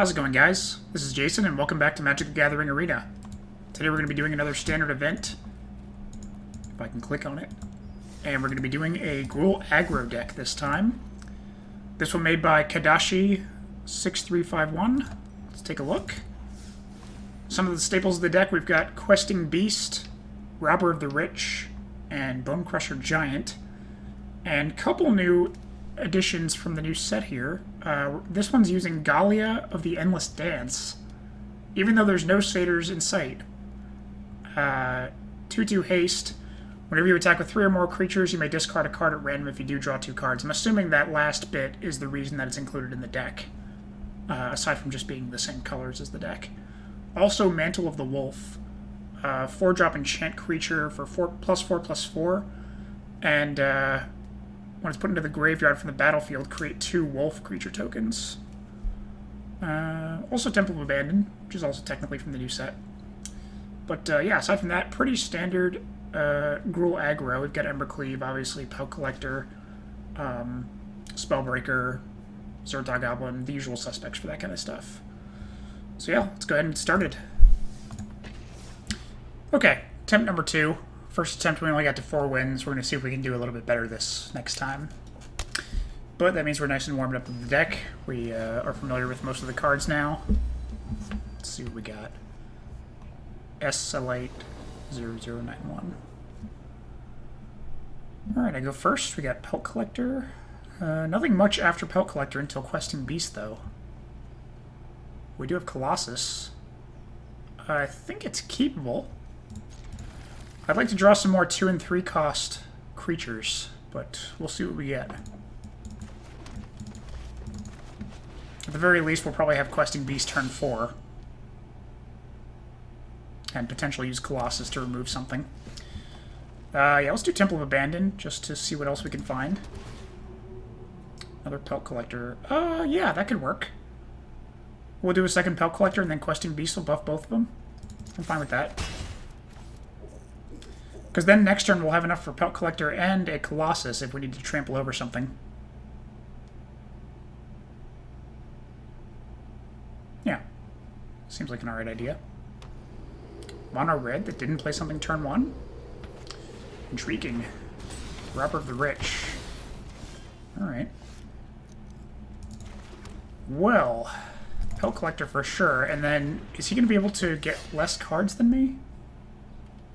How's it going, guys? This is Jason, and welcome back to Magic the Gathering Arena. Today we're going to be doing another standard event, if I can click on it. And we're going to be doing a Gruul Aggro deck this time. This one made by Kadashi6351. Let's take a look. Some of the staples of the deck, we've got Questing Beast, Robber of the Rich, and Bonecrusher Giant. And a couple new additions from the new set here. This one's using Gallia of the Endless Dance, even though there's no satyrs in sight. 2/2 haste. Whenever you attack with 3 or more creatures, you may discard a card at random if you do draw 2 cards. I'm assuming that last bit is the reason that it's included in the deck, aside from just being the same colors as the deck. Also, Mantle of the Wolf. 4-drop enchant creature for +4/+4, and when it's put into the graveyard from the battlefield, create 2 wolf creature tokens. Also Temple of Abandon, which is also technically from the new set. But yeah, aside from that, pretty standard Gruul Aggro. We've got Embercleave, obviously, Pelt Collector, Spellbreaker, Zhur-Taa Goblin, the usual suspects for that kind of stuff. So yeah, let's go ahead and get started. Okay, attempt number 2. First attempt, we only got to 4 wins. We're going to see if we can do a little bit better this next time. But that means we're nice and warmed up with the deck. We are familiar with most of the cards now. Let's see what we got. Escalate 0091. Alright, I go first. We got Pelt Collector. Nothing much after Pelt Collector until Questing Beast, though. We do have Colossus. I think it's keepable. I'd like to draw some more 2- and 3-cost creatures, but we'll see what we get. At the very least, we'll probably have Questing Beast turn 4. And potentially use Colossus to remove something. Yeah, let's do Temple of Abandon, just to see what else we can find. Another Pelt Collector. Yeah, that could work. We'll do a second Pelt Collector, and then Questing Beast will buff both of them. I'm fine with that. Because then next turn we'll have enough for Pelt Collector and a Colossus if we need to trample over something. Yeah. Seems like an alright idea. Mono red that didn't play something turn 1? Intriguing. Robber of the Rich. Alright. Well, Pelt Collector for sure, and then is he going to be able to get less cards than me?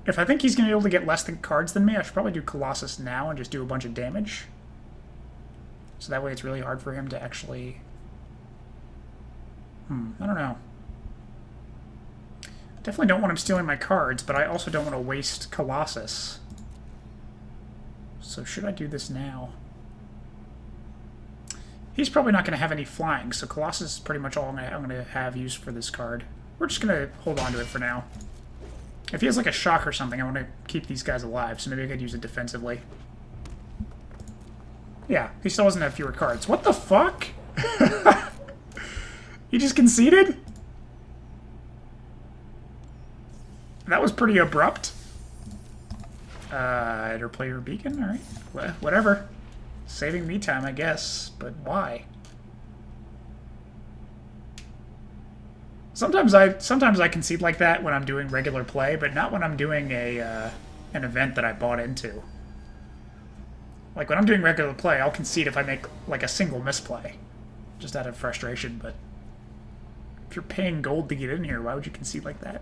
If I think he's going to be able to get less cards than me, I should probably do Colossus now and just do a bunch of damage. So that way it's really hard for him to actually... I don't know. I definitely don't want him stealing my cards, but I also don't want to waste Colossus. So should I do this now? He's probably not going to have any flying, so Colossus is pretty much all I'm going to have used for this card. We're just going to hold on to it for now. If he has like a shock or something, I want to keep these guys alive, so maybe I could use it defensively. Yeah, he still doesn't have fewer cards. What the fuck? He just conceded? That was pretty abrupt. Interplayer Beacon? Alright. Whatever. Saving me time, I guess. But why? Sometimes I concede like that when I'm doing regular play, but not when I'm doing an event that I bought into. Like, when I'm doing regular play, I'll concede if I make, like, a single misplay. Just out of frustration, but... if you're paying gold to get in here, why would you concede like that?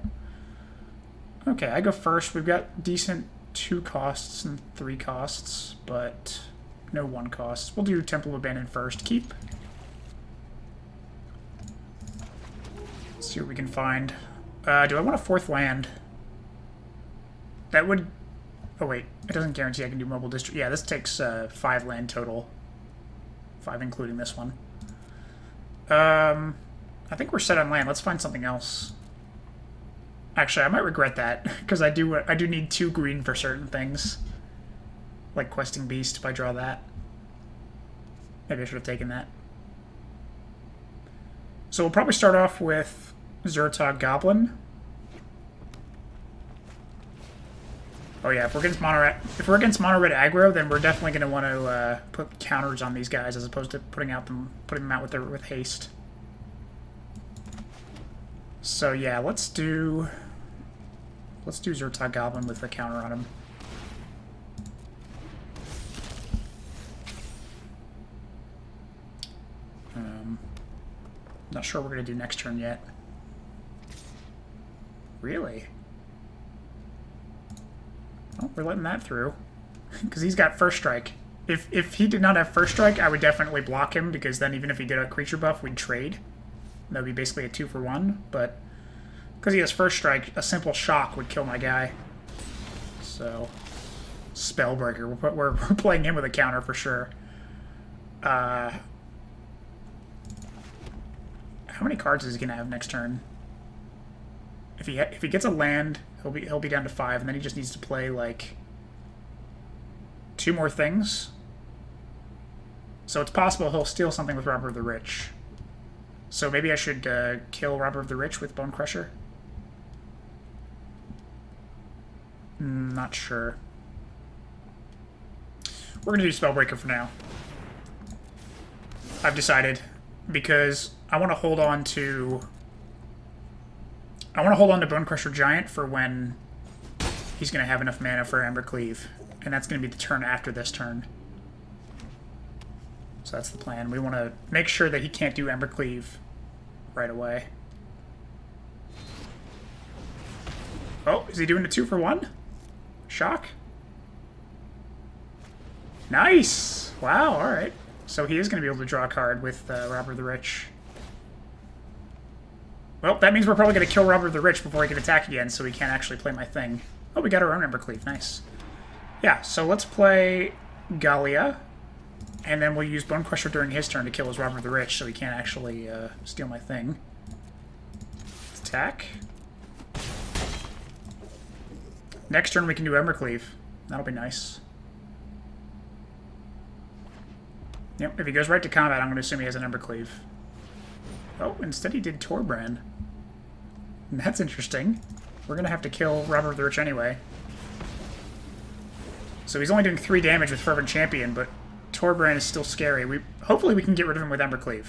Okay, I go first. We've got decent 2 costs and 3 costs, but no 1 costs. We'll do Temple of Abandon first. Keep. See what we can find. Do I want a 4th land? That would... oh wait, it doesn't guarantee I can do Mobile District. Yeah, this takes 5 land total. 5 including this one. I think we're set on land. Let's find something else. Actually, I might regret that, because I do need 2 green for certain things. Like Questing Beast, if I draw that. Maybe I should have taken that. So we'll probably start off with Zhur-Taa Goblin. Oh yeah, if we're against mono red aggro, then we're definitely going to want to put counters on these guys as opposed to putting them out with haste. So yeah, let's do Zhur-Taa Goblin with the counter on him. Not sure what we're gonna do next turn yet. Really? Oh, we're letting that through. Because he's got first strike. If he did not have first strike, I would definitely block him, because then even if he did a creature buff, we'd trade. That would be basically a 2-for-1, but because he has first strike, a simple shock would kill my guy. So, Spellbreaker. We're playing him with a counter for sure. How many cards is he gonna have next turn? If he gets a land, he'll be down to 5, and then he just needs to play like 2 more things. So it's possible he'll steal something with Robber of the Rich. So maybe I should kill Robber of the Rich with Bonecrusher. Not sure. We're gonna do Spellbreaker for now. I've decided, because I want to hold on to Bonecrusher Giant for when he's going to have enough mana for Embercleave, and that's going to be the turn after this turn. So that's the plan. We want to make sure that he can't do Embercleave right away. Oh, is he doing a 2-for-1? Shock? Nice! Wow, alright. So he is going to be able to draw a card with Robber of the Rich. Well, that means we're probably going to kill Robber of the Rich before he can attack again, so he can't actually play my thing. Oh, we got our own Embercleave. Nice. Yeah, so let's play Gallia, and then we'll use Bonecrusher during his turn to kill his Robber of the Rich, so he can't actually steal my thing. Let's attack. Next turn we can do Embercleave. That'll be nice. Yep, if he goes right to combat, I'm going to assume he has an Embercleave. Oh, instead he did Torbran. That's interesting. We're going to have to kill Robber of the Rich anyway. So he's only doing 3 damage with Fervent Champion, but Torbran is still scary. Hopefully we can get rid of him with Embercleave.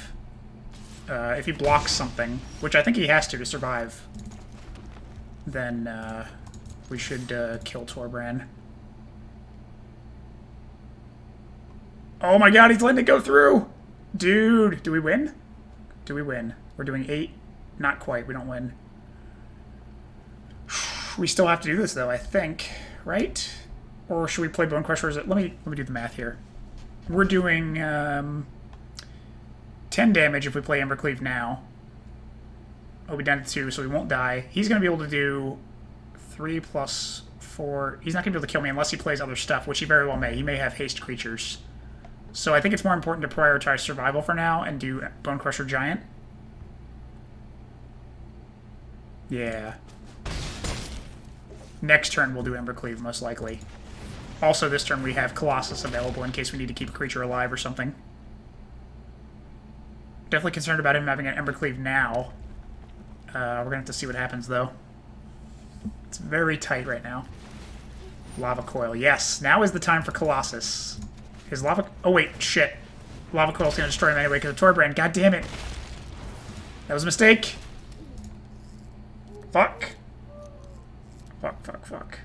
If he blocks something, which I think he has to survive, then we should kill Torbran. Oh my god, he's letting it go through! Dude, do we win? Do we win? We're doing 8. Not quite, we don't win. We still have to do this though, I think. Right? Or should we play Bonecrusher? Let me do the math here. We're doing 10 damage if we play Embercleave now. Oh, we're down to 2, so we won't die. He's going to be able to do 3 plus 4. He's not going to be able to kill me unless he plays other stuff, which he very well may. He may have haste creatures. So I think it's more important to prioritize survival for now and do Bonecrusher Giant. Yeah. Next turn we'll do Embercleave, most likely. Also this turn we have Colossus available in case we need to keep a creature alive or something. Definitely concerned about him having an Embercleave now. We're going to have to see what happens, though. It's very tight right now. Lava Coil. Yes, now is the time for Colossus. His Lava... Oh, wait, shit. Lava Coil's going to destroy him anyway because of Torbran. God damn it. That was a mistake. Fuck. Fuck, fuck, fuck.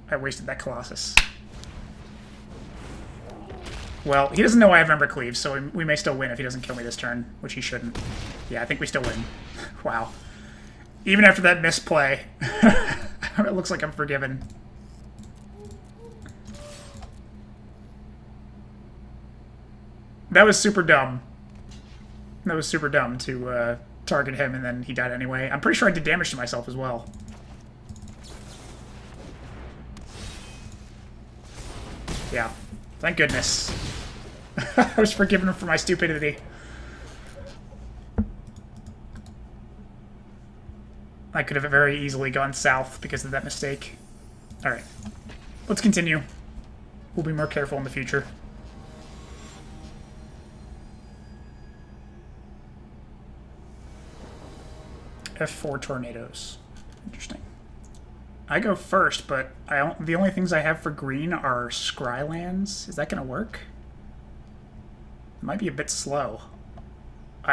I wasted that Colossus. Well, he doesn't know I have Embercleave, so we may still win if he doesn't kill me this turn, which he shouldn't. Yeah, I think we still win. Wow. Even after that misplay, it looks like I'm forgiven. That was super dumb. That was super dumb to target him, and then he died anyway. I'm pretty sure I did damage to myself as well. Yeah. Thank goodness. I was forgiven for my stupidity. I could have very easily gone south because of that mistake. Alright. Let's continue. We'll be more careful in the future. F4 tornadoes. Interesting. I go first, but the only things I have for green are scry lands. Is that going to work? It might be a bit slow.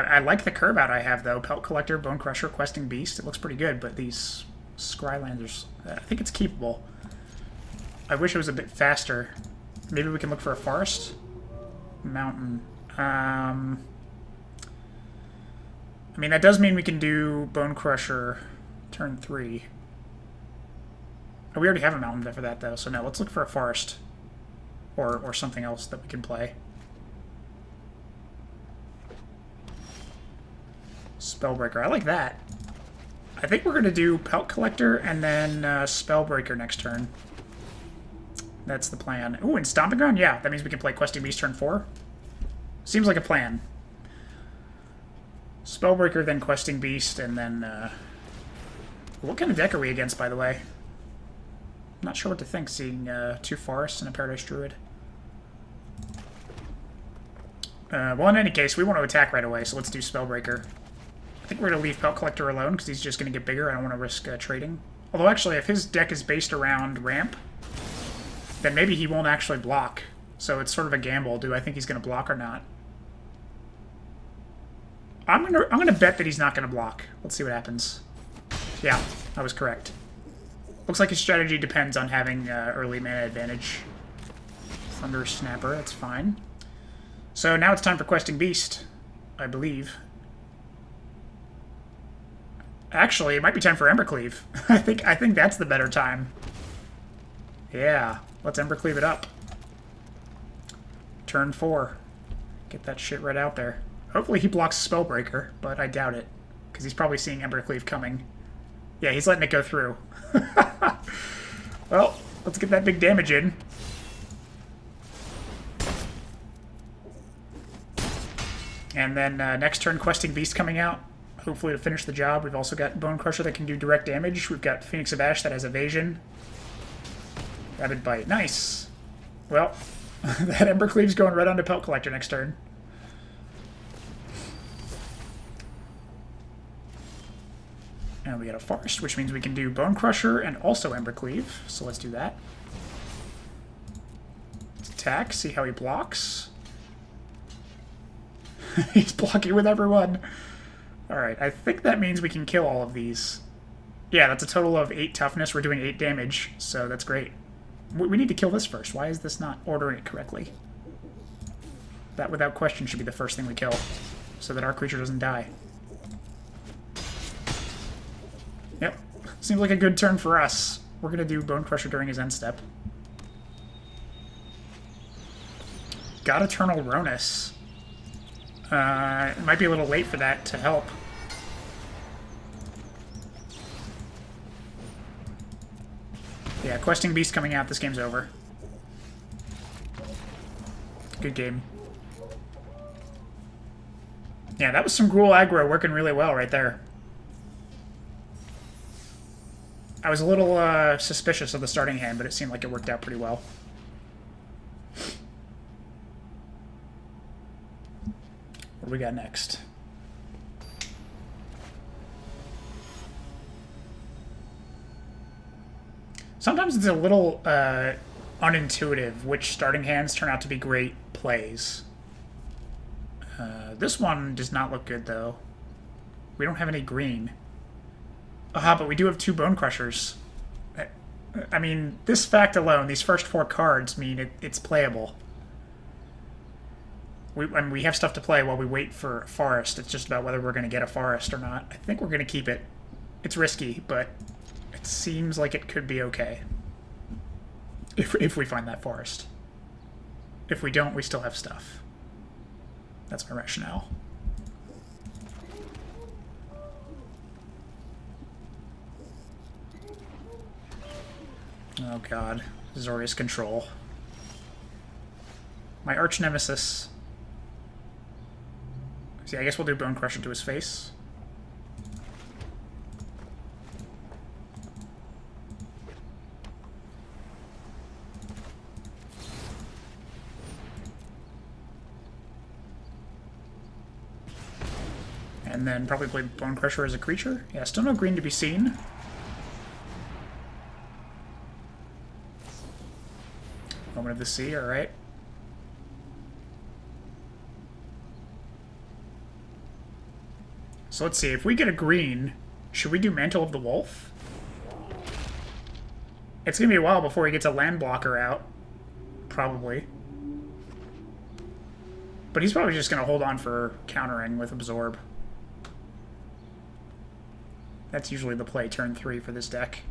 I like the curve out I have, though. Pelt Collector, Bonecrusher, Questing Beast. It looks pretty good, but these Scrylanders, I think it's keepable. I wish it was a bit faster. Maybe we can look for a forest? Mountain. I mean, that does mean we can do Bonecrusher turn 3. Oh, we already have a mountain for that, though, so no, let's look for a forest. Or something else that we can play. Spellbreaker. I like that. I think we're going to do Pelt Collector and then Spellbreaker next turn. That's the plan. Ooh, and Stomping Ground? Yeah, that means we can play Questing Beast turn 4. Seems like a plan. Spellbreaker, then Questing Beast, and then... what kind of deck are we against, by the way? I'm not sure what to think, seeing 2 forests and a Paradise Druid. Well, in any case, we want to attack right away, so let's do Spellbreaker. I think we're going to leave Pelt Collector alone, because he's just going to get bigger. I don't want to risk trading. Although, actually, if his deck is based around ramp, then maybe he won't actually block. So it's sort of a gamble. Do I think he's going to block or not? I'm gonna bet that he's not going to block. Let's see what happens. Yeah, I was correct. Looks like his strategy depends on having early mana advantage. Thunder Snapper, that's fine. So now it's time for Questing Beast, I believe. Actually, it might be time for Embercleave. I think that's the better time. Yeah, let's Embercleave it up. Turn 4. Get that shit right out there. Hopefully he blocks Spellbreaker, but I doubt it, because he's probably seeing Embercleave coming. Yeah, he's letting it go through. Well, let's get that big damage in. And then next turn, Questing Beast coming out. Hopefully to finish the job. We've also got Bonecrusher that can do direct damage. We've got Phoenix of Ash that has evasion. Rabid Bite. Nice. Well, that Embercleave's going right onto Pelt Collector next turn. And we got a forest, which means we can do Bonecrusher and also Embercleave. So let's do that. Let's attack, see how he blocks. He's blocking with everyone. Alright, I think that means we can kill all of these. Yeah, that's a total of 8 toughness. We're doing 8 damage, so that's great. We need to kill this first. Why is this not ordering it correctly? That, without question, should be the first thing we kill, so that our creature doesn't die. Yep. Seems like a good turn for us. We're going to do Bonecrusher during his end step. Got Eternal Ronus. It might be a little late for that to help. Yeah, Questing Beast coming out. This game's over. Good game. Yeah, that was some Gruul Aggro working really well right there. I was a little suspicious of the starting hand, but it seemed like it worked out pretty well. What do we got next? Sometimes it's a little unintuitive which starting hands turn out to be great plays. This one does not look good, though. We don't have any green. Aha, but we do have 2 Bonecrushers. I mean, this fact alone, these first 4 cards mean it's playable. And we have stuff to play while we wait for a forest. It's just about whether we're going to get a forest or not. I think we're going to keep it. It's risky, but it seems like it could be okay. If we find that forest. If we don't, we still have stuff. That's my rationale. Oh god. Zorius Control. My arch nemesis. See, I guess we'll do Bonecrusher to his face. And then probably play Bonecrusher as a creature. Yeah, still no green to be seen. Moment of the Sea, alright. So let's see. If we get a green, should we do Mantle of the Wolf? It's going to be a while before he gets a land blocker out. Probably. But he's probably just going to hold on for countering with Absorb. That's usually the play turn 3 for this deck.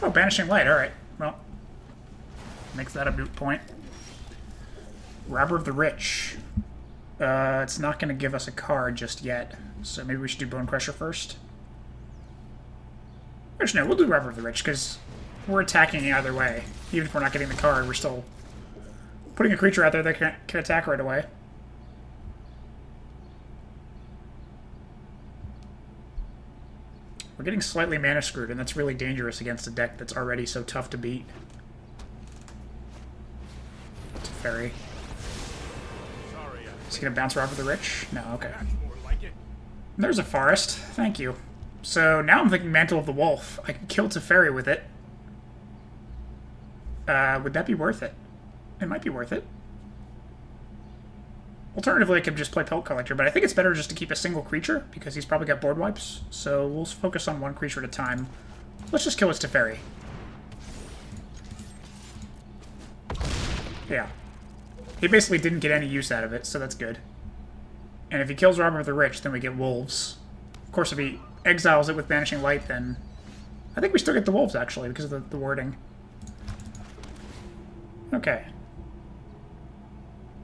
Oh, Banishing Light. Alright. Well, makes that a moot point. Robber of the Rich. It's not going to give us a card just yet. So maybe we should do Bonecrusher first. Actually, no, we'll do Robber of the Rich, because we're attacking either way. Even if we're not getting the card, we're still putting a creature out there that can attack right away. We're getting slightly mana screwed, and that's really dangerous against a deck that's already so tough to beat. Teferi. Is he going to bounce Robber of the Rich? No, okay. There's a forest. Thank you. So now I'm thinking Mantle of the Wolf. I can kill Teferi with it. Would that be worth it? It might be worth it. Alternatively, I could just play Pelt Collector, but I think it's better just to keep a single creature, because he's probably got board wipes. So we'll focus on one creature at a time. Let's just kill his Teferi. Yeah. He basically didn't get any use out of it, so that's good. And if he kills Robber of the Rich, then we get Wolves. Of course, if he exiles it with Banishing Light, then I think we still get the Wolves, actually, because of the wording. Okay.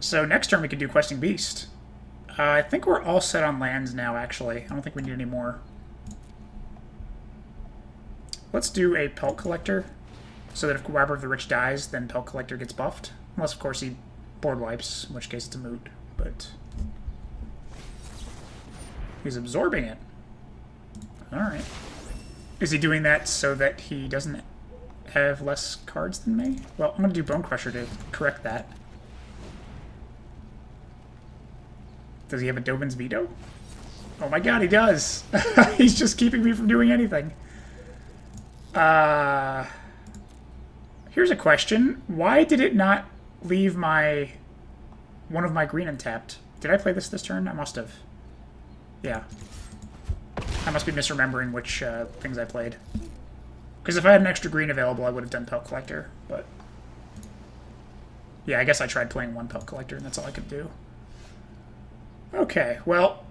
So next turn we could do Questing Beast. I think we're all set on lands now, actually. I don't think we need any more. Let's do a Pelt Collector, so that if Robber of the Rich dies, then Pelt Collector gets buffed. Unless, of course, he board wipes, in which case it's a moot. But he's absorbing it. Alright. Is he doing that so that he doesn't have less cards than me? Well, I'm going to do Bonecrusher to correct that. Does he have a Dovin's Veto? Oh my god, he does! He's just keeping me from doing anything. Here's a question. Why did it not leave one of my green untapped? Did I play this turn? I must have. Yeah. I must be misremembering which things I played. Because if I had an extra green available, I would have done Pelt Collector, but yeah, I guess I tried playing one Pelt Collector, and that's all I could do. Okay, well,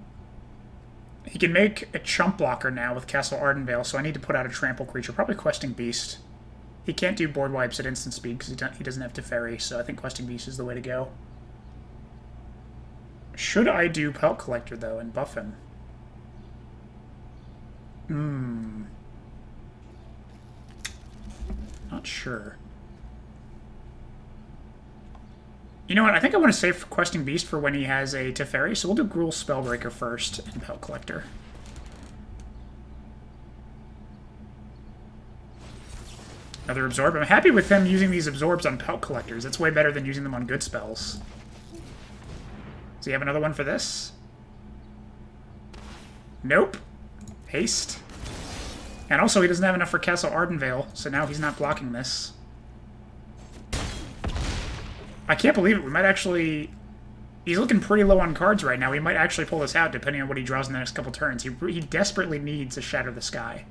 he can make a chump blocker now with Castle Ardenvale, so I need to put out a trample creature, probably Questing Beast. He can't do board wipes at instant speed because he doesn't have Teferi, so I think Questing Beast is the way to go. Should I do Pelt Collector, though, and buff him? Not sure. You know what? I think I want to save Questing Beast for when he has a Teferi, so we'll do Gruul Spellbreaker first and Pelt Collector. Another Absorb. I'm happy with them using these Absorbs on Pelt Collectors. It's way better than using them on good spells. Does he have another one for this? Nope. Haste. And also, he doesn't have enough for Castle Ardenvale, so now he's not blocking this. I can't believe it. We might actually... He's looking pretty low on cards right now. We might actually pull this out, depending on what he draws in the next couple turns. He desperately needs a Shatter the Sky.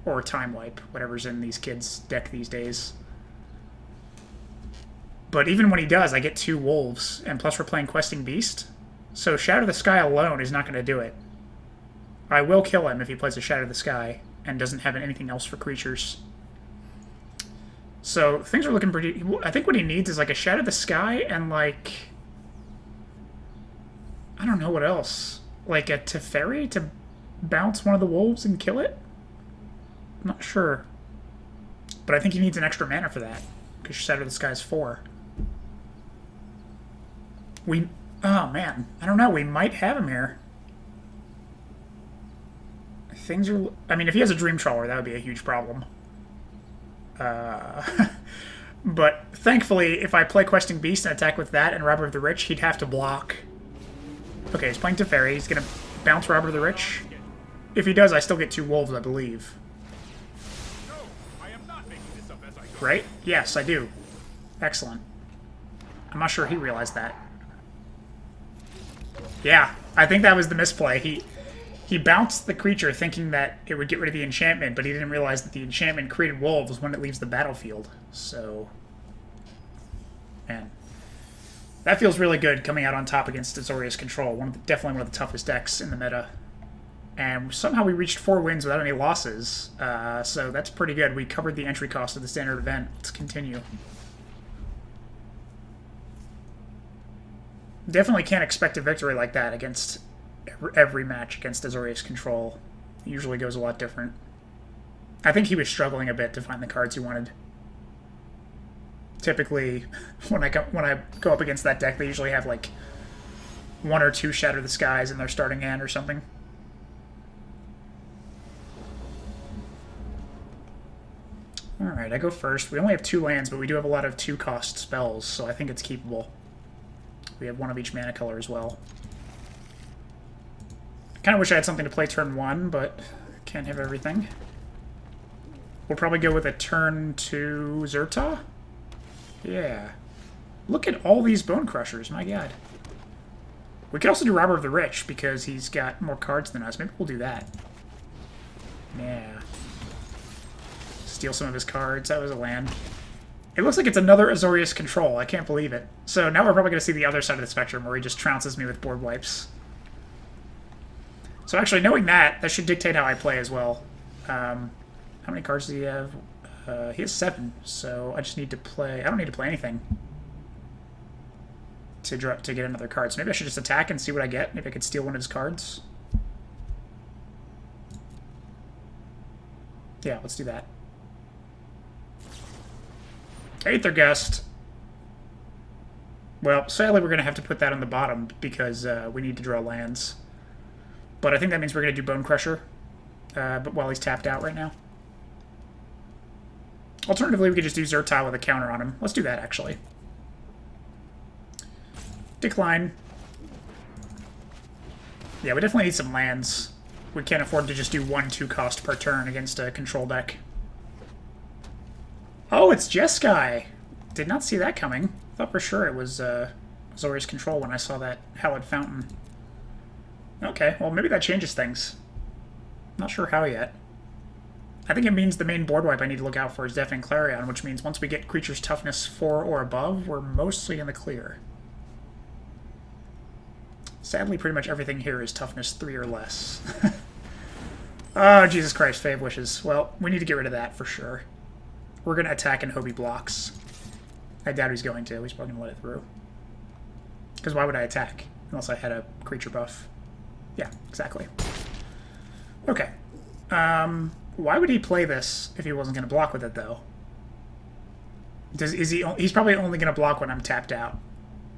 Or a Time Wipe, whatever's in these kids' deck these days. But even when he does, I get 2 Wolves, and plus we're playing Questing Beast. So Shatter the Sky alone is not going to do it. I will kill him if he plays a Shatter the Sky and doesn't have anything else for creatures. So things are looking pretty... I think what he needs is like a Shatter the Sky and like... I don't know what else. Like a Teferi to bounce one of the Wolves and kill it? I'm not sure. But I think he needs an extra mana for that. Because Shatter the Sky is 4. Oh man. I don't know. We might have him here. Things are... I mean, if he has a Dream Trawler, that would be a huge problem. But thankfully, if I play Questing Beast and attack with that and Robber of the Rich, he'd have to block. Okay, he's playing Teferi. He's going to bounce Robber of the Rich. If he does, I still get 2 Wolves, I believe. Right? Yes, I do. Excellent. I'm not sure he realized that. Yeah, I think that was the misplay. He bounced the creature thinking that it would get rid of the enchantment, but he didn't realize that the enchantment created wolves when it leaves the battlefield. So, man, that feels really good coming out on top against Azorius Control. Definitely one of the toughest decks in the meta. And somehow we reached 4 wins without any losses. So that's pretty good. We covered the entry cost of the standard event. Let's continue. Definitely can't expect a victory like that against every match against Azorius Control. It usually goes a lot different. I think he was struggling a bit to find the cards he wanted. Typically, when I go up against that deck, they usually have like 1 or 2 Shatter the Skies in their starting hand or something. Alright, I go first. We only have 2 lands, but we do have a lot of 2-cost spells, so I think it's keepable. We have 1 of each mana color as well. I kind of wish I had something to play turn 1, but can't have everything. We'll probably go with a turn 2 Zhur-Taa. Yeah. Look at all these Bonecrushers, my god. We could also do Robber of the Rich, because he's got more cards than us. Maybe we'll do that. Yeah. Steal some of his cards. That was a land. It looks like it's another Azorius Control. I can't believe it. So now we're probably going to see the other side of the spectrum, where he just trounces me with board wipes. So actually, knowing that should dictate how I play as well. How many cards does he have? He has 7, so I just need to play... I don't need to play anything to get another card. So maybe I should just attack and see what I get. Maybe I could steal one of his cards. Yeah, let's do that. Aethergust. Well, sadly we're going to have to put that on the bottom because we need to draw lands. But I think that means we're going to do Bonecrusher, but while he's tapped out right now. Alternatively, we could just do Zhur-Taa with a counter on him. Let's do that, actually. Decline. Yeah, we definitely need some lands. We can't afford to just do 1 2-cost per turn against a control deck. Oh, it's Jeskai! Did not see that coming. Thought for sure it was Azorius Control when I saw that Hallowed Fountain. Okay, well maybe that changes things. Not sure how yet. I think it means the main board wipe I need to look out for is Deafening Clarion, which means once we get creatures toughness 4 or above, we're mostly in the clear. Sadly, pretty much everything here is toughness 3 or less. Oh, Jesus Christ, Fave Wishes. Well, we need to get rid of that for sure. We're going to attack and hope he blocks. I doubt he's going to. He's probably going to let it through. Because why would I attack? Unless I had a creature buff. Yeah, exactly. Okay. Why would he play this if he wasn't going to block with it, though? He's probably only going to block when I'm tapped out.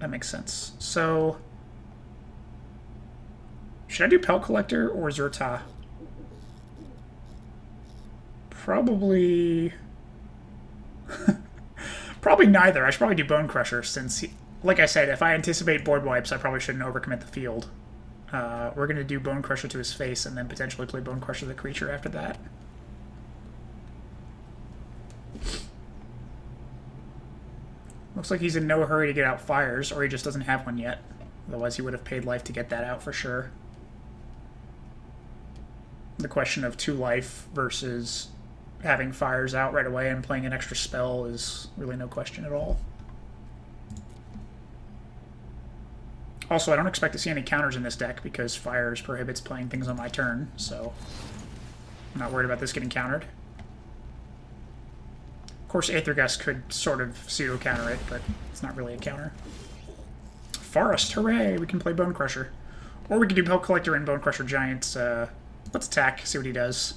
That makes sense. So... should I do Pelt Collector or Zhur-Taa? Probably... probably neither. I should probably do Bonecrusher, since, like I said, if I anticipate board wipes, I probably shouldn't overcommit the field. We're going to do Bonecrusher to his face, and then potentially play Bonecrusher the creature after that. Looks like he's in no hurry to get out Fires, or he just doesn't have one yet. Otherwise he would have paid life to get that out for sure. The question of 2 life versus having Fires out right away and playing an extra spell is really no question at all. Also, I don't expect to see any counters in this deck because Fires prohibits playing things on my turn, so I'm not worried about this getting countered. Of course, Aethergust could sort of pseudo-counter it, but it's not really a counter. Forest, hooray! We can play Bonecrusher. Or we could do Pelt Collector and Bonecrusher Giant. Let's attack, see what he does.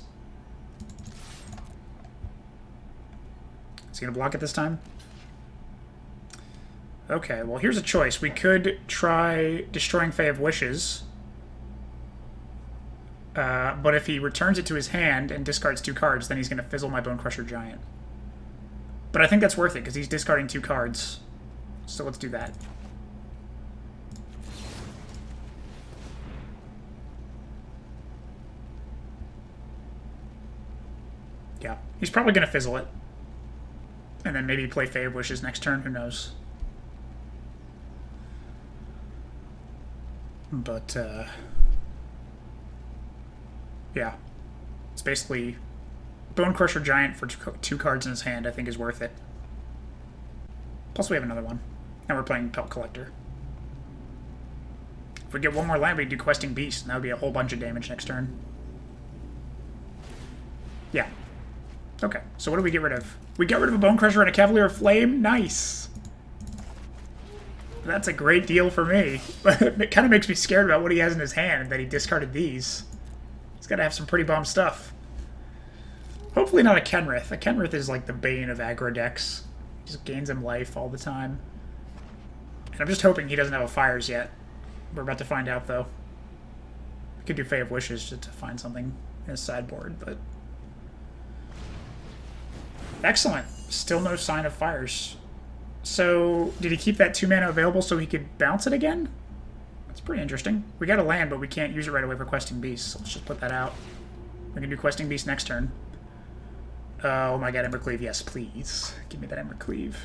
Is he going to block it this time? Okay, well here's a choice. We could try destroying Fae of Wishes. But if he returns it to his hand and discards 2 cards, then he's going to fizzle my Bonecrusher Giant. But I think that's worth it, because he's discarding 2 cards. So let's do that. Yeah, he's probably going to fizzle it. And then maybe play Fae of Wishes next turn, who knows. But, Yeah. It's basically Bonecrusher Giant for 2 cards in his hand, I think is worth it. Plus we have another one. And we're playing Pelt Collector. If we get one more land, we can do Questing Beast, and that would be a whole bunch of damage next turn. Yeah. Okay, so what do we get rid of? We get rid of a Bonecrusher and a Cavalier of Flame? Nice! That's a great deal for me. It kind of makes me scared about what he has in his hand, that he discarded these. He's got to have some pretty bomb stuff. Hopefully not a Kenrith. A Kenrith is like the bane of aggro decks. He just gains him life all the time. And I'm just hoping he doesn't have a Fires yet. We're about to find out, though. We could do Fae of Wishes just to find something in his sideboard, but... Excellent. Still no sign of Fires. So, did he keep that 2 mana available so he could bounce it again? That's pretty interesting. We got a land, but we can't use it right away for Questing Beast, so let's just put that out. We can do Questing Beast next turn. Oh my god, Embercleave, yes, please. Give me that Embercleave.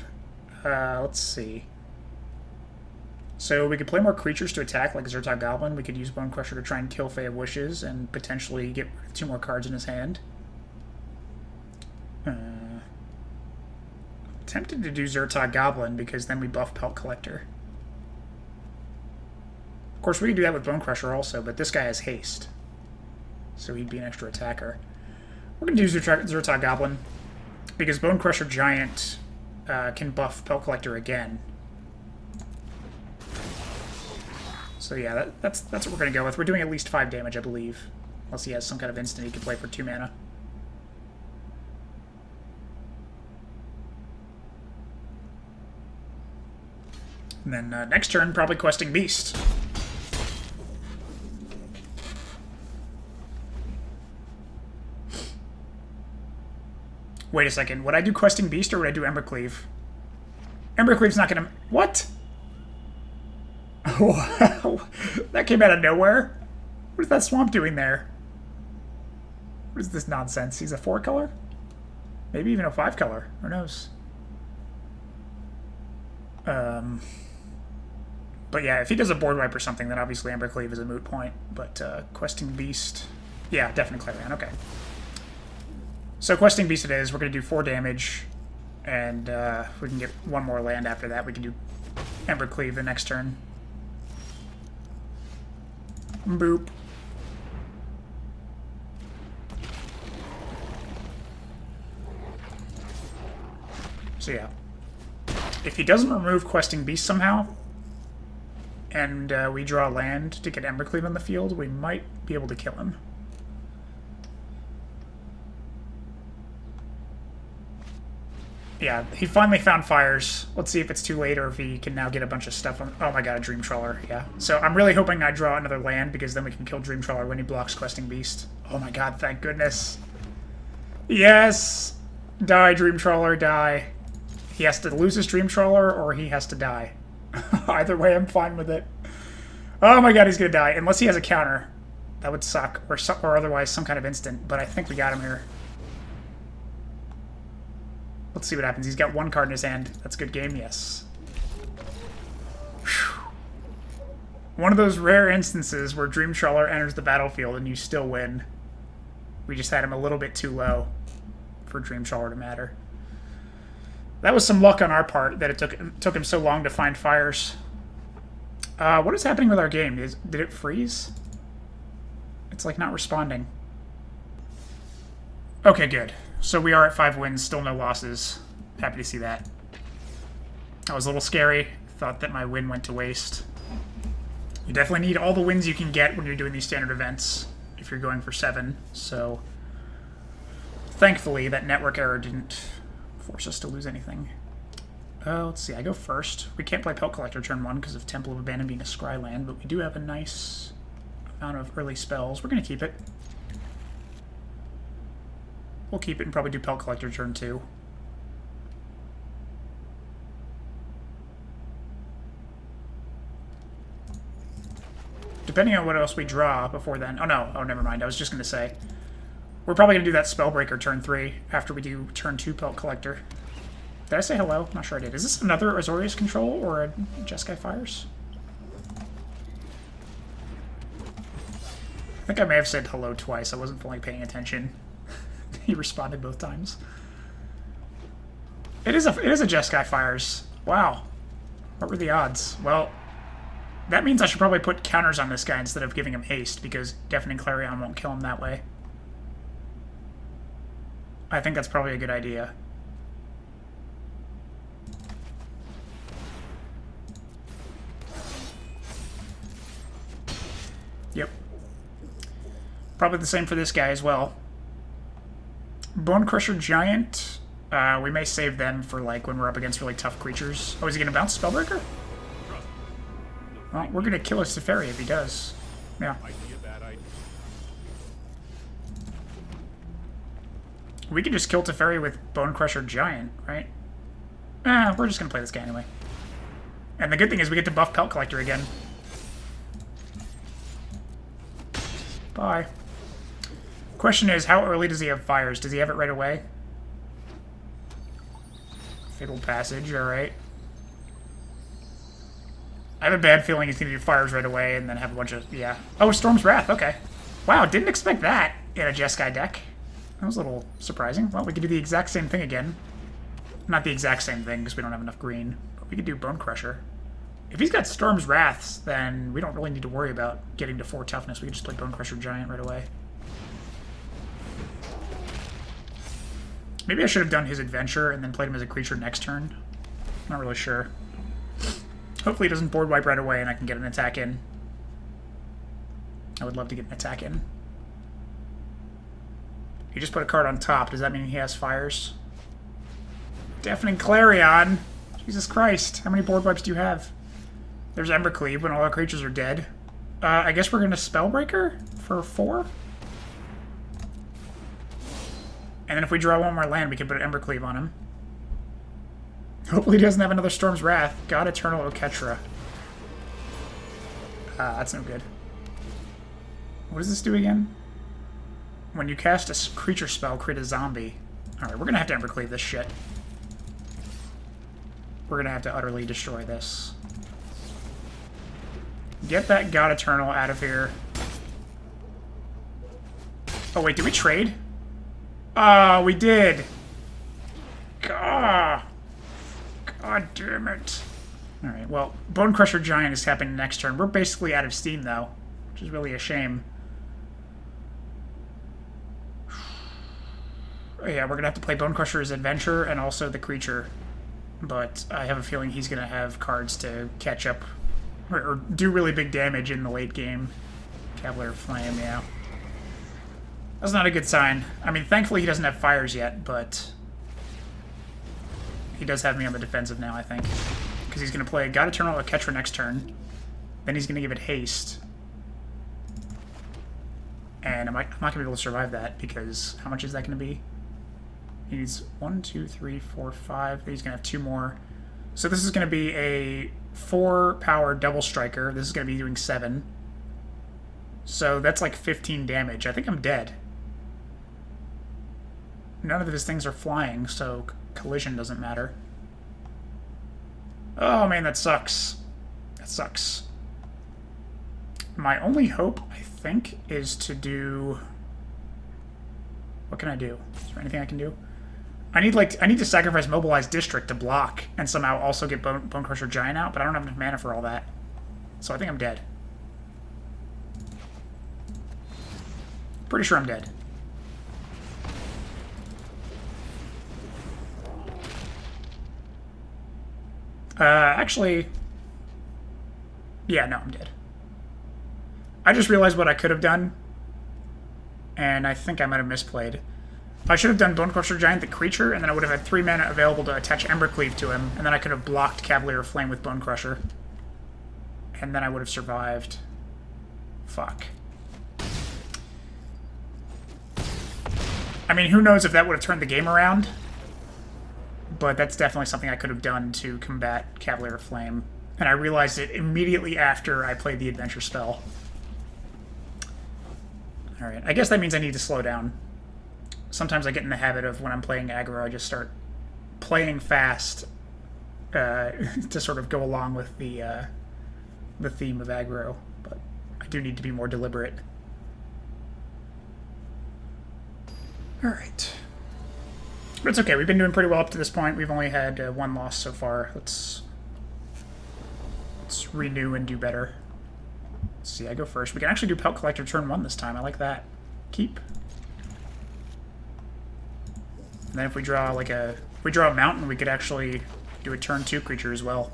Let's see. So we could play more creatures to attack, like Zhur-Taa Goblin. We could use Bonecrusher to try and kill Fae of Wishes and potentially get 2 more cards in his hand. Tempted to do Zhur-Taa Goblin because then we buff Pelt Collector. Of course, we could do that with Bonecrusher also, but this guy has haste. So he'd be an extra attacker. We're going to do Zhur-Taa Goblin because Bonecrusher Giant can buff Pelt Collector again. So yeah, that's what we're going to go with. We're doing at least 5 damage, I believe. Unless he has some kind of instant he can play for 2 mana. And then next turn, probably Questing Beast. Wait a second. Would I do Questing Beast or would I do Embercleave? Embercleave's not going to... What? Wow. That came out of nowhere. What is that swamp doing there? What is this nonsense? He's a 4-color? Maybe even a 5-color. Who knows? But yeah, if he does a board wipe or something, then obviously Embercleave is a moot point. But Questing Beast... Yeah, definitely Clarion. Okay. So Questing Beast it is. We're going to do 4 damage. And if we can get 1 more land after that, we can do Embercleave the next turn. Boop. So yeah. If he doesn't remove Questing Beast somehow, and we draw land to get Embercleave on the field, we might be able to kill him. Yeah, he finally found Fires. Let's see if it's too late or if he can now get a bunch of stuff on... Oh my god, a Dream Trawler, yeah. So I'm really hoping I draw another land because then we can kill Dream Trawler when he blocks Questing Beast. Oh my god, thank goodness. Yes! Die, Dream Trawler, die. He has to lose his Dream Trawler or he has to die. Either way, I'm fine with it. Oh my god, he's gonna die. Unless he has a counter. That would suck. Or otherwise some kind of instant. But I think we got him here. Let's see what happens. He's got 1 card in his hand. That's a good game, yes. Whew. One of those rare instances where Dream Trawler enters the battlefield and you still win. We just had him a little bit too low for Dream Trawler to matter. That was some luck on our part that it took him so long to find Fires. What is happening with our game? Did it freeze? It's like not responding. Okay, good. So we are at 5 wins, still no losses. Happy to see that. That was a little scary. Thought that my win went to waste. You definitely need all the wins you can get when you're doing these standard events, if you're going for 7. So, thankfully, that network error didn't force us to lose anything. Let's see, I go first. We can't play Pelt Collector turn 1 because of Temple of Abandon being a scry land, but we do have a nice amount of early spells. We're going to keep it. We'll keep it and probably do Pelt Collector turn 2. Depending on what else we draw before then. Oh no, oh never mind, I was just going to say. We're probably going to do that Spellbreaker turn 3 after we do turn 2 Pelt Collector. Did I say hello? I'm not sure I did. Is this another Azorius Control or a Jeskai Fires? think I may have said hello twice. I wasn't fully paying attention. He responded both times. It is a Jeskai fires. Wow. What were the odds? Well, that means I should probably put counters on this guy instead of giving him haste, because Deafening Clarion won't kill him that way. I think that's probably a good idea. Yep. Probably the same for this guy as well. Bonecrusher Giant. We may save them for like when we're up against really tough creatures. Oh, is he going to bounce Spellbreaker? Well, we're going to kill his Teferi if he does. Yeah. We can just kill Teferi with Bonecrusher Giant, right? We're just going to play this guy anyway. And the good thing is we get to buff Pelt Collector again. Bye. Question is, how early does he have fires? Does he have it right away? Fatal Passage, alright. I have a bad feeling he's going to do fires right away and then have a bunch of... Yeah. Oh, Storm's Wrath, okay. Wow, didn't expect that in a Jeskai deck. That was a little surprising. Well, we could do the exact same thing again. Not the exact same thing, because we don't have enough green. But we could do Bonecrusher. If he's got Storm's Wraths, then we don't really need to worry about getting to 4 toughness. We can just play Bonecrusher Giant right away. Maybe I should have done his adventure and then played him as a creature next turn. Not really sure. Hopefully he doesn't board wipe right away and I can get an attack in. I would love to get an attack in. He just put a card on top. Does that mean he has fires? Deafening Clarion! Jesus Christ. How many board wipes do you have? There's Embercleave when all our creatures are dead. I guess we're going to Spellbreaker for 4? And then if we draw one more land, we can put an Embercleave on him. Hopefully he doesn't have another Storm's Wrath. God Eternal Oketra. That's no good. What does this do again? When you cast a creature spell, create a zombie. Alright, we're going to have to Embercleave this shit. We're going to have to utterly destroy this. Get that God Eternal out of here. Oh, wait, did we trade? Oh, we did. God damn it. Alright, well, Bonecrusher Giant is happening next turn. We're basically out of steam, though, which is really a shame. Oh, yeah, we're going to have to play Bonecrusher's Adventure and also the creature. But I have a feeling he's going to have cards to catch up or do really big damage in the late game. Cavalier Flame, yeah. That's not a good sign. I mean, thankfully he doesn't have fires yet, but he does have me on the defensive now, I think. Because he's going to play God Eternal Oketra next turn. Then he's going to give it haste. And I'm not going to be able to survive that, because how much is that going to be? He needs 1, 2, 3, 4, 5. He's going to have 2 more. So this is going to be a 4-power double striker. This is going to be doing 7. So that's like 15 damage. I think I'm dead. None of his things are flying, so collision doesn't matter. Oh man, that sucks. That sucks. My only hope, I think, is to do... What can I do? Is there anything I can do? I need to sacrifice Mobilized District to block and somehow also get Bonecrusher Giant out, but I don't have enough mana for all that. So I think I'm dead. Pretty sure I'm dead. Actually... Yeah, no, I'm dead. I just realized what I could have done, and I think I might have misplayed. I should have done Bonecrusher Giant, the creature, and then I would have had 3 mana available to attach Embercleave to him, and then I could have blocked Cavalier Flame with Bonecrusher. And then I would have survived. Fuck. I mean, who knows if that would have turned the game around, but that's definitely something I could have done to combat Cavalier Flame. And I realized it immediately after I played the adventure spell. Alright, I guess that means I need to slow down. Sometimes I get in the habit of, when I'm playing aggro, I just start playing fast to sort of go along with the theme of aggro. But I do need to be more deliberate. Alright. But it's okay. We've been doing pretty well up to this point. We've only had one loss so far. Let's renew and do better. Let's see, I go first. We can actually do Pelt Collector turn 1 this time. I like that. Keep. And then if we draw a mountain, we could actually do a turn 2 creature as well.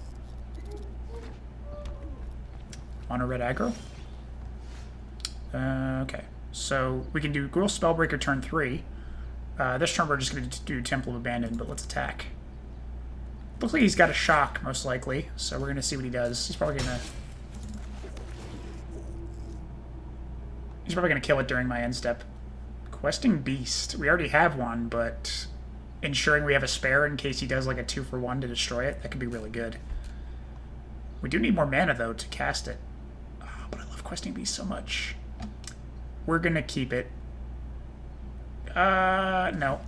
On a red aggro. Okay. So we can do Gruul Spellbreaker turn 3. This turn we're just going to do Temple of Abandon, but let's attack. Looks like he's got a shock, most likely, so we're going to see what he does. He's probably going to kill it during my end step. Questing Beast. We already have one, but ensuring we have a spare in case he does like a 2-for-1 to destroy it, that could be really good. We do need more mana, though, to cast it. Oh, but I love Questing Beast so much. We're going to keep it. No.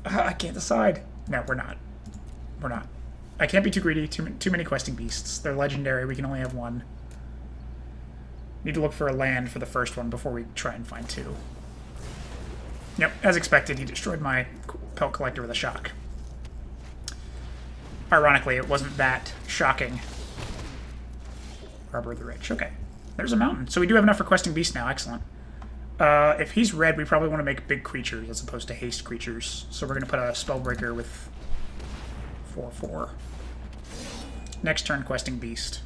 I can't decide. No, we're not. We're not. I can't be too greedy. Too many Questing Beasts. They're legendary. We can only have one. Need to look for a land for the first one before we try and find 2. Yep, as expected, he destroyed my Pelt Collector with a shock. Ironically, it wasn't that shocking. Harbor of the Rich. Okay. There's a mountain. So we do have enough for Questing Beast now. Excellent. If he's red, we probably want to make big creatures as opposed to haste creatures. So we're going to put a Spellbreaker with 4/4. Next turn, Questing Beast.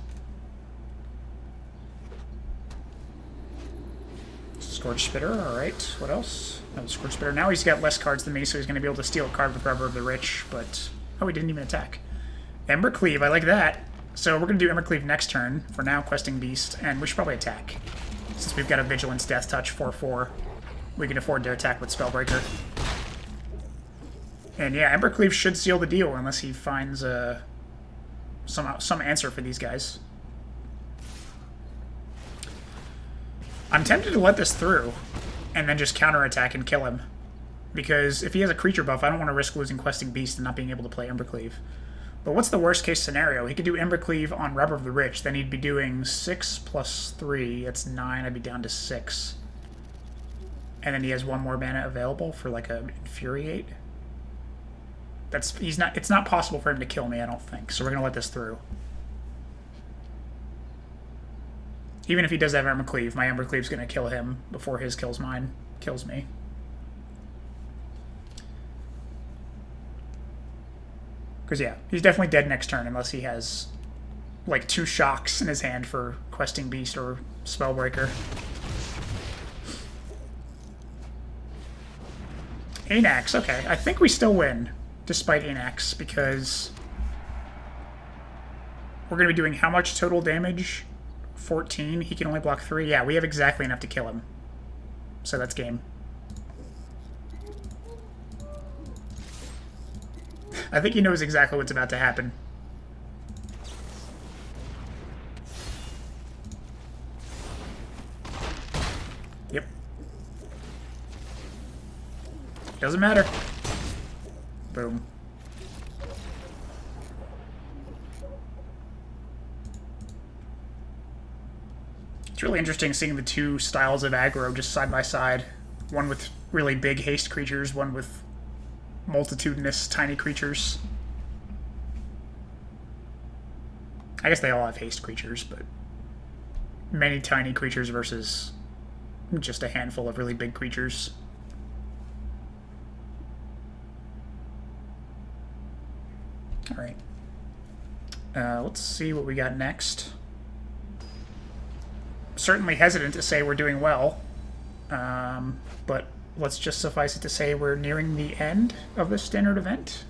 Scorch Spitter, alright. What else? Oh, Scorch Spitter. Now he's got less cards than me, so he's going to be able to steal a card with Harbor of the Rich, but... Oh, he didn't even attack. Embercleave, I like that. So we're going to do Embercleave next turn. For now, Questing Beast, and we should probably attack. Since we've got a Vigilance Death Touch 4/4, we can afford to attack with Spellbreaker. And yeah, Embercleave should seal the deal unless he finds some answer for these guys. I'm tempted to let this through and then just counterattack and kill him. Because if he has a creature buff, I don't want to risk losing Questing Beast and not being able to play Embercleave. But what's the worst case scenario? He could do Embercleave on Rubber of the Rich, then he'd be doing 6 + 3. That's 9. I'd be down to 6. And then he has one more mana available for like a Infuriate. It's not possible for him to kill me, I don't think. So we're gonna let this through. Even if he does have Embercleave, my Embercleave's gonna kill him before his kills me. Because, yeah, he's definitely dead next turn unless he has, like, 2 shocks in his hand for Questing Beast or Spellbreaker. Anax, okay. I think we still win, despite Anax, because we're going to be doing how much total damage? 14. He can only block 3. Yeah, we have exactly enough to kill him. So that's game. I think he knows exactly what's about to happen. Yep. Doesn't matter. Boom. It's really interesting seeing the two styles of aggro just side by side. One with really big haste creatures, one with multitudinous tiny creatures. I guess they all have haste creatures, but many tiny creatures versus just a handful of really big creatures. Alright. Let's see what we got next. Certainly hesitant to say we're doing well, but let's just suffice it to say we're nearing the end of this standard event.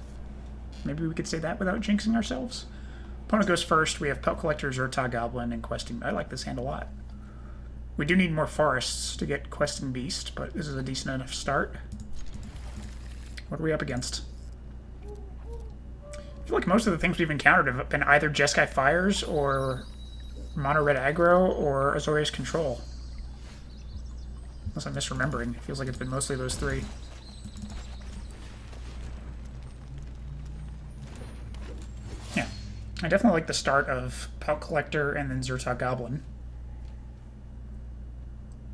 Maybe we could say that without jinxing ourselves. Opponent goes first. We have Pelt Collector, Zhur-Taa Goblin, and Questing... I like this hand a lot. We do need more forests to get Questing Beast, but this is a decent enough start. What are we up against? I feel like most of the things we've encountered have been either Jeskai Fires or Mono Red Aggro or Azorius Control. Unless I'm misremembering. It feels like it's been mostly those three. Yeah. I definitely like the start of Pelt Collector and then Zhur-Taa Goblin.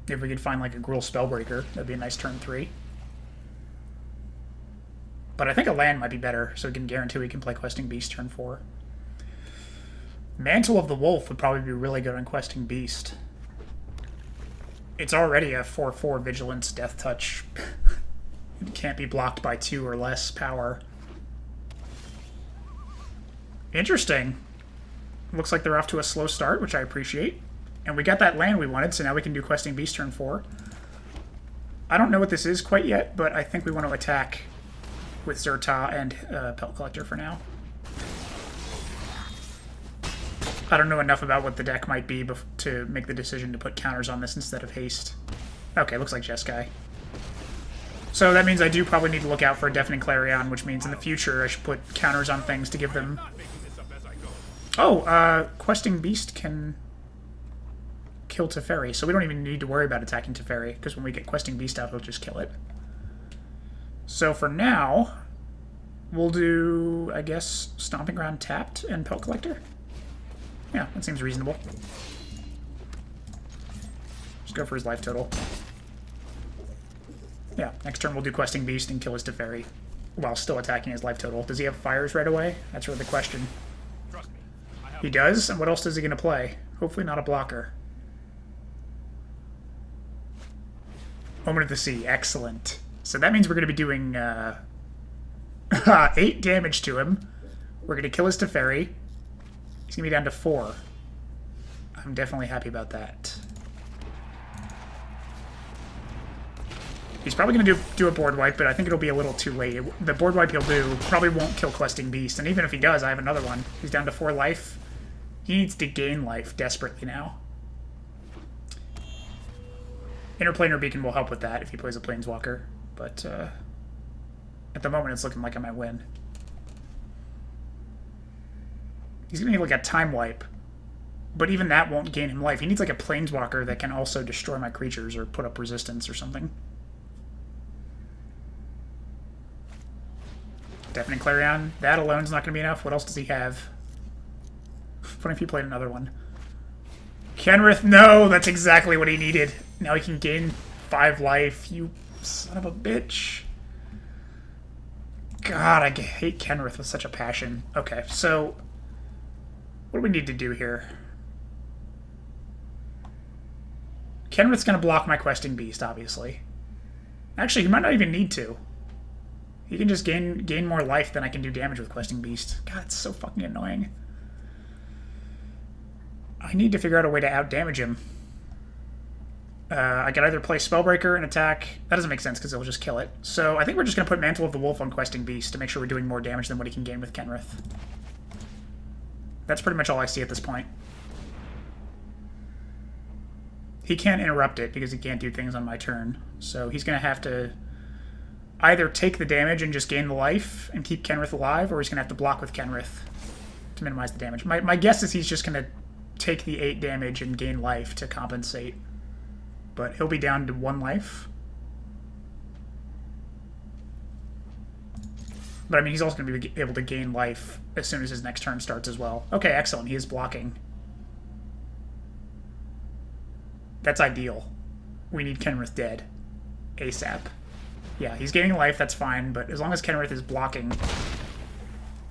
If we could find like a Gruul Spellbreaker, that'd be a nice turn 3. But I think a land might be better, so we can guarantee we can play Questing Beast turn 4. Mantle of the Wolf would probably be really good on Questing Beast. It's already a 4/4 Vigilance Death Touch. It can't be blocked by 2 or less power. Interesting. Looks like they're off to a slow start, which I appreciate. And we got that land we wanted, so now we can do Questing Beast turn 4. I don't know what this is quite yet, but I think we want to attack with Zhur-Taa and Pelt Collector for now. I don't know enough about what the deck might be to make the decision to put counters on this instead of haste. Okay, looks like Jeskai. So that means I do probably need to look out for a Deafening Clarion, which means in the future I should put counters on things to give them... Oh, Questing Beast can kill Teferi, so we don't even need to worry about attacking Teferi, because when we get Questing Beast out, he'll just kill it. So for now, we'll do, I guess, Stomping Ground tapped and Pelt Collector. Yeah, that seems reasonable. Just go for his life total. Yeah, next turn we'll do Questing Beast and kill his Teferi while still attacking his life total. Does he have fires right away? That's really the question. He does? And what else is he going to play? Hopefully not a blocker. Moment of the Sea. Excellent. So that means we're going to be doing 8 damage to him. We're going to kill his Teferi. He's going to be down to 4. I'm definitely happy about that. He's probably going to do a board wipe, but I think it'll be a little too late. The board wipe he'll do probably won't kill Questing Beast, and even if he does, I have another one. He's down to 4 life. He needs to gain life desperately now. Interplanar Beacon will help with that if he plays a Planeswalker, but at the moment it's looking like I might win. He's going to need like a time wipe, but even that won't gain him life. He needs like a Planeswalker that can also destroy my creatures or put up resistance or something. Deafening Clarion, that alone is not going to be enough. What else does he have? Funny if he played another one. Kenrith, no! That's exactly what he needed. Now he can gain 5 life. You son of a bitch. God, I hate Kenrith with such a passion. Okay, so what do we need to do here? Kenrith's going to block my Questing Beast, obviously. Actually, he might not even need to. He can just gain more life than I can do damage with Questing Beast. God, it's so fucking annoying. I need to figure out a way to out-damage him. I can either play Spellbreaker and attack. That doesn't make sense because it'll just kill it. So I think we're just going to put Mantle of the Wolf on Questing Beast to make sure we're doing more damage than what he can gain with Kenrith. That's pretty much all I see at this point. He can't interrupt it because he can't do things on my turn. So he's going to have to either take the damage and just gain the life and keep Kenrith alive, or he's going to have to block with Kenrith to minimize the damage. My guess is he's just going to take the 8 damage and gain life to compensate. But he'll be down to 1 life. But I mean, he's also going to be able to gain life as soon as his next turn starts as well. Okay, excellent. He is blocking. That's ideal. We need Kenrith dead. ASAP. Yeah, he's gaining life, that's fine, but as long as Kenrith is blocking,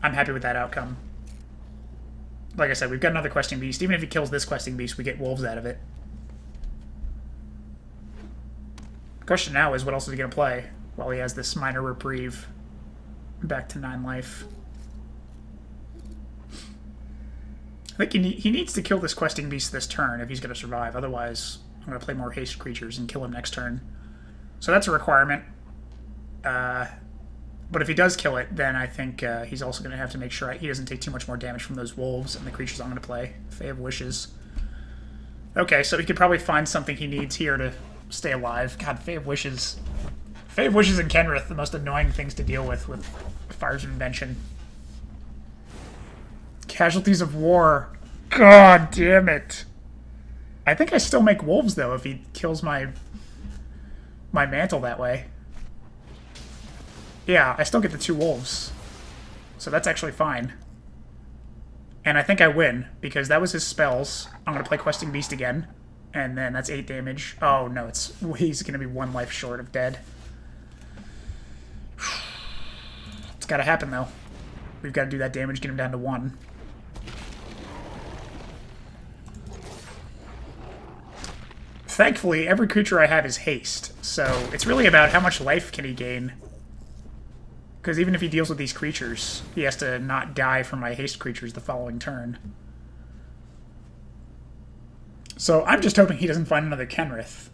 I'm happy with that outcome. Like I said, we've got another Questing Beast. Even if he kills this Questing Beast, we get wolves out of it. The question now is, what else is he going to play while he has this minor reprieve back to 9 life? I think he needs to kill this Questing Beast this turn if he's going to survive. Otherwise, I'm going to play more haste creatures and kill him next turn. So that's a requirement. But if he does kill it, then I think he's also going to have to make sure he doesn't take too much more damage from those wolves and the creatures I'm going to play. Fae of Wishes. Okay, so he could probably find something he needs here to stay alive. God, Fae of Wishes. Fae of Wishes and Kenrith, the most annoying things to deal with Fires of Invention. Casualties of War. God damn it. I think I still make wolves, though, if he kills my Mantle that way. Yeah, I still get the 2 wolves. So that's actually fine. And I think I win, because that was his spells. I'm going to play Questing Beast again. And then that's 8 damage. Oh, no, he's going to be 1 life short of dead. It's got to happen, though. We've got to do that damage, get him down to 1. Thankfully, every creature I have is haste, so it's really about how much life can he gain. Because even if he deals with these creatures, he has to not die from my haste creatures the following turn. So I'm just hoping he doesn't find another Kenrith.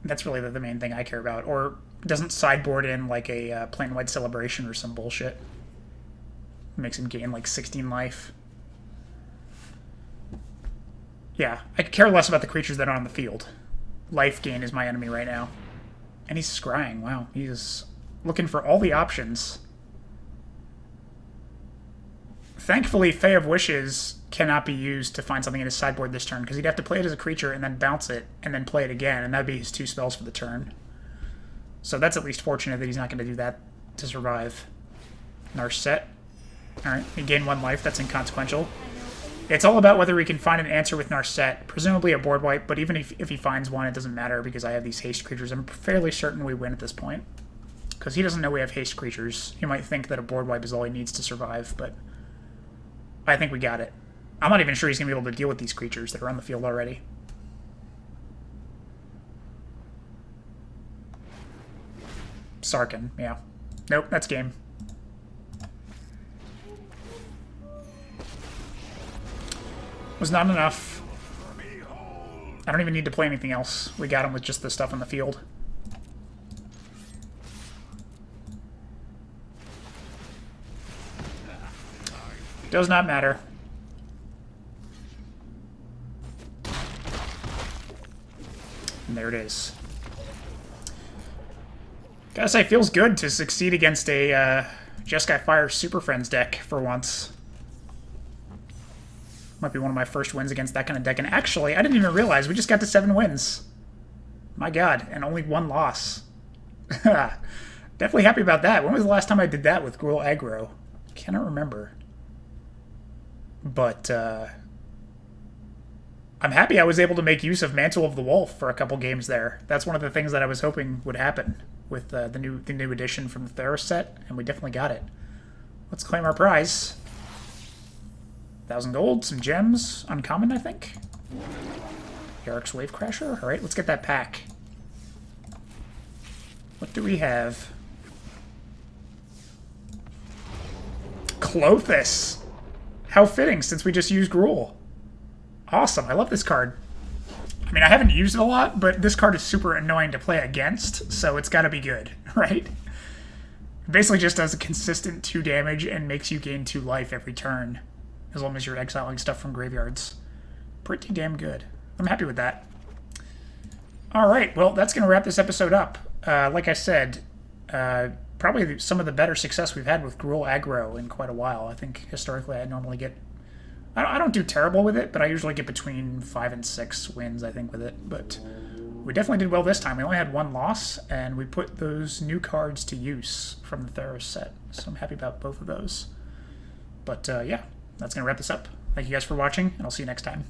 That's really the main thing I care about. Or doesn't sideboard in like a Plain-White Celebration or some bullshit. Makes him gain like 16 life. Yeah, I could care less about the creatures that are on the field. Life gain is my enemy right now. And he's scrying. Wow, he's looking for all the options. Thankfully, Fae of Wishes cannot be used to find something in his sideboard this turn, because he'd have to play it as a creature and then bounce it, and then play it again, and that'd be his 2 spells for the turn. So that's at least fortunate that he's not going to do that to survive. Narset. Alright, he gained 1 life, that's inconsequential. It's all about whether we can find an answer with Narset, presumably a board wipe, but even if he finds one, it doesn't matter because I have these haste creatures. I'm fairly certain we win at this point, because he doesn't know we have haste creatures. He might think that a board wipe is all he needs to survive, but I think we got it. I'm not even sure he's going to be able to deal with these creatures that are on the field already. Sarkin, yeah. Nope, that's game. Was not enough. I don't even need to play anything else. We got him with just the stuff on the field. Does not matter. And there it is. Gotta say, feels good to succeed against a Jeskai Fire Super Friends deck for once. Might be one of my first wins against that kind of deck. And actually, I didn't even realize we just got to 7 wins. My god, and only 1 loss. Definitely happy about that. When was the last time I did that with Gruul Aggro? Cannot remember. But I'm happy I was able to make use of Mantle of the Wolf for a couple games there. That's one of the things that I was hoping would happen with the new edition from the Theros set, and we definitely got it. Let's claim our prize. 1,000 gold, some gems, uncommon, I think. Eric's Wavecrasher. All right, let's get that pack. What do we have? Clothis. How fitting, since we just used Gruul. Awesome, I love this card. I mean, I haven't used it a lot, but this card is super annoying to play against, so it's gotta be good, right? It basically just does a consistent 2 damage and makes you gain 2 life every turn, as long as you're exiling stuff from graveyards. Pretty damn good. I'm happy with that. Alright, well, that's gonna wrap this episode up. Like I said, probably some of the better success we've had with Gruul Aggro in quite a while. I think historically I normally get... I don't do terrible with it, but I usually get between 5 and 6 wins, I think, with it. But we definitely did well this time. We only had 1 loss, and we put those new cards to use from the Theros set. So I'm happy about both of those. But yeah, that's going to wrap this up. Thank you guys for watching, and I'll see you next time.